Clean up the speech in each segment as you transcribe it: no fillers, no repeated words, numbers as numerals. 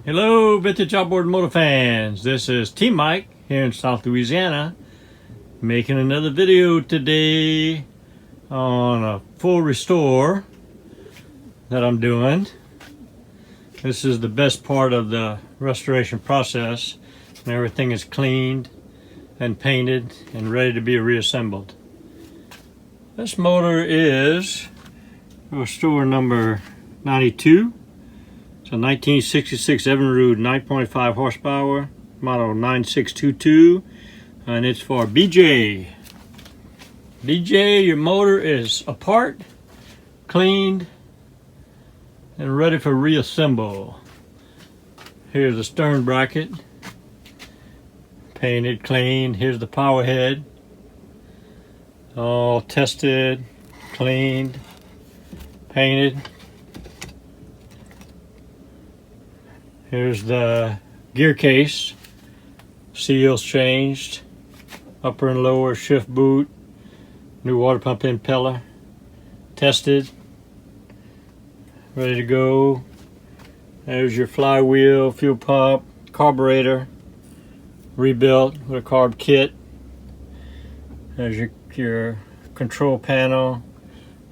Hello, vintage outboard motor fans. This is T-Mike here in South Louisiana, making another video today on a full restore that I'm doing. This is the best part of the restoration process, and everything is cleaned and painted and ready to be reassembled. This motor is restore number 92. It's a 1966 Evinrude 9.5 horsepower, model 9622, and it's for BJ. BJ, your motor is apart, cleaned, and ready for reassemble. Here's the stern bracket, painted, cleaned. Here's the power head, all tested, cleaned, painted. Here's the gear case, seals changed, upper and lower shift boot, new water pump impeller, tested, ready to go. There's your flywheel, fuel pump, carburetor, rebuilt with a carb kit. There's your control panel.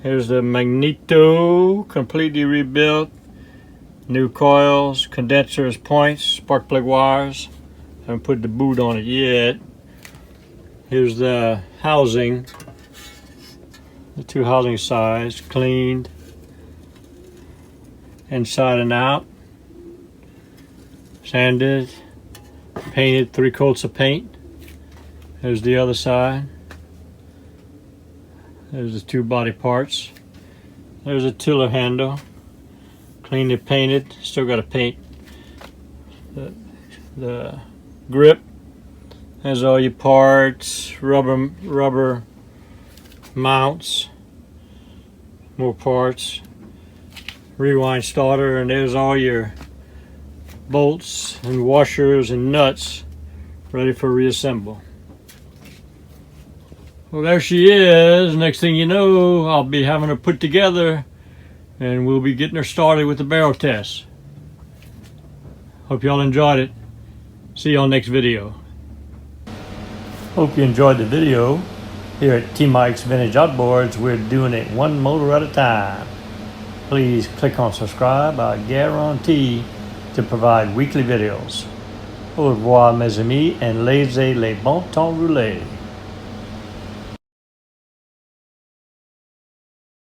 Here's the magneto, completely rebuilt. New coils, condensers, points, spark plug wires. Haven't put the boot on it yet. Here's the housing, the two housing sides, cleaned inside and out, sanded, painted, 3 coats of paint. There's the other side. There's the two body parts. There's a tiller handle. Cleaned and painted. Still got to paint the grip. Has all your parts, rubber mounts, more parts, rewind starter, and there's all your bolts and washers and nuts ready for reassemble. Well, there she is. Next thing you know, I'll be having her put together, and we'll be getting her started with the barrel test. Hope y'all enjoyed it. See you on next video. Hope you enjoyed the video. Here at T-Mike's Vintage Outboards, we're doing it one motor at a time. Please click on subscribe. I guarantee to provide weekly videos. Au revoir mes amis, and laissez les bon temps rouler.